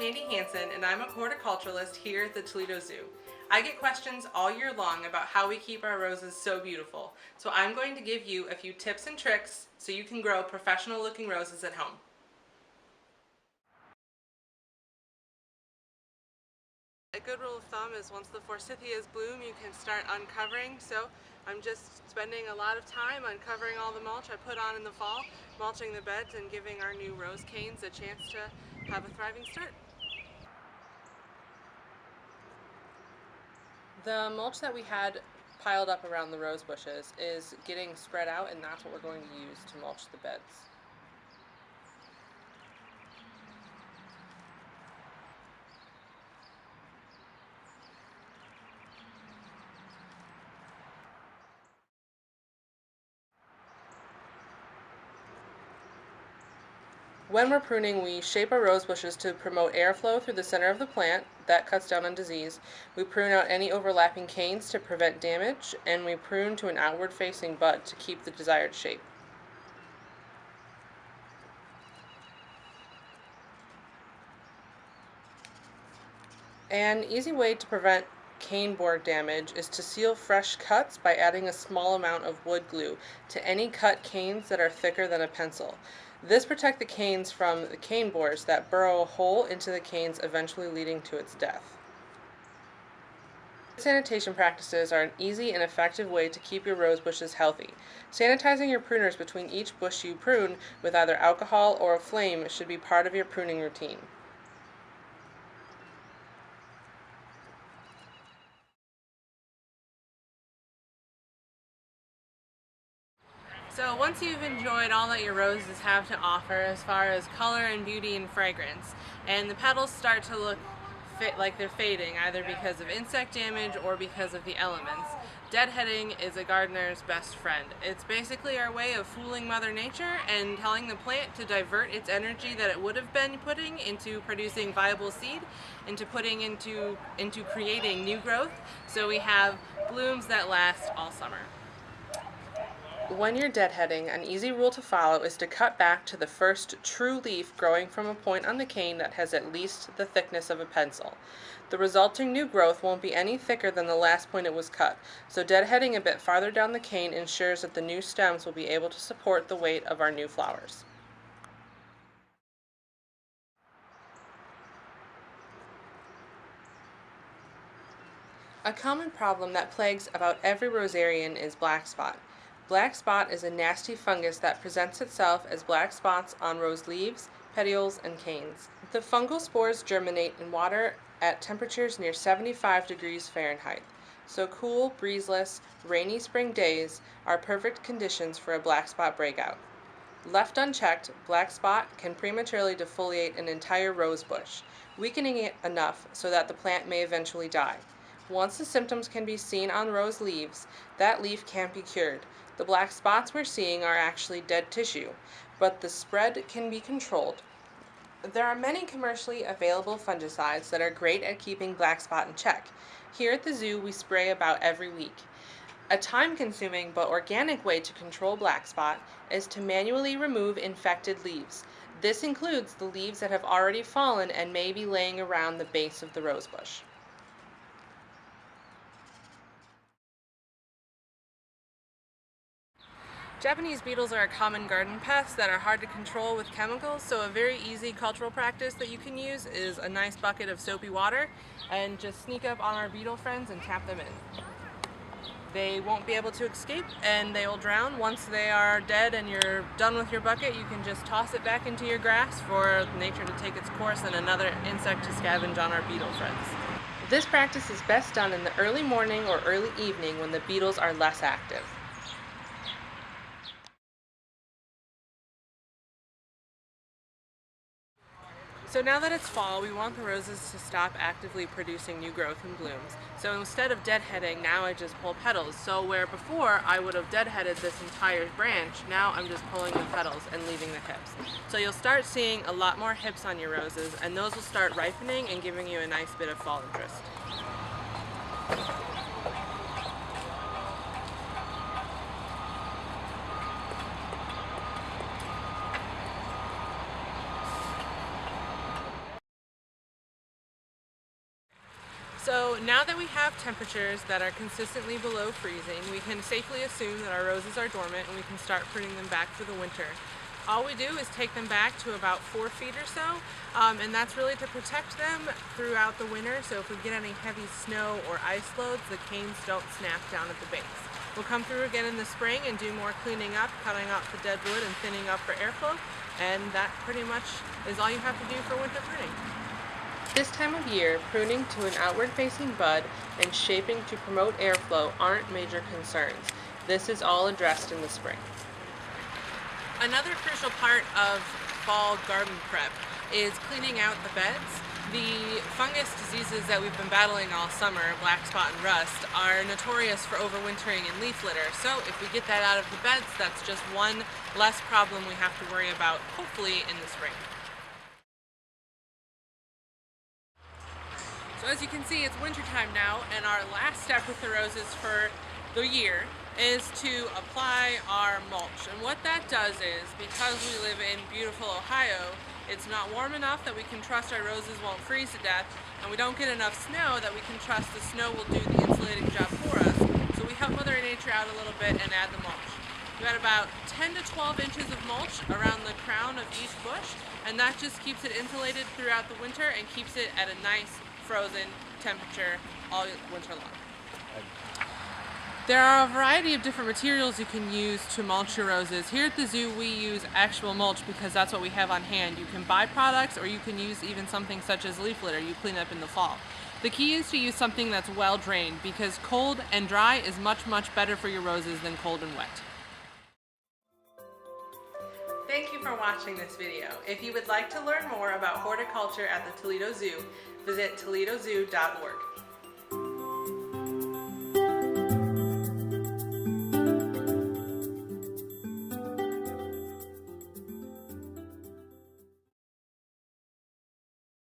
Mandy Hansen, and I'm a horticulturalist here at the Toledo Zoo. I get questions all year long about how we keep our roses so beautiful, so I'm going to give you a few tips and tricks so you can grow professional looking roses at home. A good rule of thumb is once the forsythias bloom, you can start uncovering. So I'm just spending a lot of time uncovering all the mulch I put on in the fall, mulching the beds and giving our new rose canes a chance to have a thriving start. The mulch that we had piled up around the rose bushes is getting spread out, and that's what we're going to use to mulch the beds. When we're pruning, we shape our rose bushes to promote airflow through the center of the plant. That cuts down on disease. We prune out any overlapping canes to prevent damage, and we prune to an outward-facing bud to keep the desired shape. An easy way to prevent cane board damage is to seal fresh cuts by adding a small amount of wood glue to any cut canes that are thicker than a pencil. This protects the canes from the cane borers that burrow a hole into the canes, eventually leading to its death. Sanitation practices are an easy and effective way to keep your rose bushes healthy. Sanitizing your pruners between each bush you prune with either alcohol or a flame should be part of your pruning routine. So once you've enjoyed all that your roses have to offer as far as color and beauty and fragrance, and the petals start to look like they're fading either because of insect damage or because of the elements, deadheading is a gardener's best friend. It's basically our way of fooling Mother Nature and telling the plant to divert its energy that it would have been putting into producing viable seed, into putting into creating new growth, so we have blooms that last all summer. When you're deadheading, an easy rule to follow is to cut back to the first true leaf growing from a point on the cane that has at least the thickness of a pencil. The resulting new growth won't be any thicker than the last point it was cut, so deadheading a bit farther down the cane ensures that the new stems will be able to support the weight of our new flowers. A common problem that plagues about every rosarian is black spot. Black spot is a nasty fungus that presents itself as black spots on rose leaves, petioles, and canes. The fungal spores germinate in water at temperatures near 75 degrees Fahrenheit, so cool, breezeless, rainy spring days are perfect conditions for a black spot breakout. Left unchecked, black spot can prematurely defoliate an entire rose bush, weakening it enough so that the plant may eventually die. Once the symptoms can be seen on rose leaves, that leaf can't be cured. The black spots we're seeing are actually dead tissue, but the spread can be controlled. There are many commercially available fungicides that are great at keeping black spot in check. Here at the zoo, we spray about every week. A time-consuming but organic way to control black spot is to manually remove infected leaves. This includes the leaves that have already fallen and may be laying around the base of the rosebush. Japanese beetles are a common garden pest that are hard to control with chemicals, so a very easy cultural practice that you can use is a nice bucket of soapy water and just sneak up on our beetle friends and tap them in. They won't be able to escape and they will drown. Once they are dead and you're done with your bucket, you can just toss it back into your grass for nature to take its course and another insect to scavenge on our beetle friends. This practice is best done in the early morning or early evening when the beetles are less active. So now that it's fall, we want the roses to stop actively producing new growth and blooms. So instead of deadheading, now I just pull petals. So where before I would have deadheaded this entire branch, now I'm just pulling the petals and leaving the hips. So you'll start seeing a lot more hips on your roses, and those will start ripening and giving you a nice bit of fall interest. So now that we have temperatures that are consistently below freezing, we can safely assume that our roses are dormant and we can start pruning them back for the winter. All we do is take them back to about 4 feet or so, and that's really to protect them throughout the winter. So if we get any heavy snow or ice loads, the canes don't snap down at the base. We'll come through again in the spring and do more cleaning up, cutting off the dead wood and thinning up for airflow, and that pretty much is all you have to do for winter pruning. This time of year, pruning to an outward-facing bud and shaping to promote airflow aren't major concerns. This is all addressed in the spring. Another crucial part of fall garden prep is cleaning out the beds. The fungus diseases that we've been battling all summer, black spot and rust, are notorious for overwintering in leaf litter. So if we get that out of the beds, that's just one less problem we have to worry about, hopefully in the spring. So as you can see, it's wintertime now, and our last step with the roses for the year is to apply our mulch. And what that does is, because we live in beautiful Ohio, it's not warm enough that we can trust our roses won't freeze to death, and we don't get enough snow that we can trust the snow will do the insulating job for us. So we help Mother Nature out a little bit and add the mulch. We've got about 10 to 12 inches of mulch around the crown of each bush, and that just keeps it insulated throughout the winter and keeps it at a nice frozen temperature all winter long. There are a variety of different materials you can use to mulch your roses. Here at the zoo we use actual mulch because that's what we have on hand. You can buy products, or you can use even something such as leaf litter you clean up in the fall. The key is to use something that's well drained, because cold and dry is much better for your roses than cold and wet. Thank you for watching this video. If you would like to learn more about horticulture at the Toledo Zoo, visit toledozoo.org.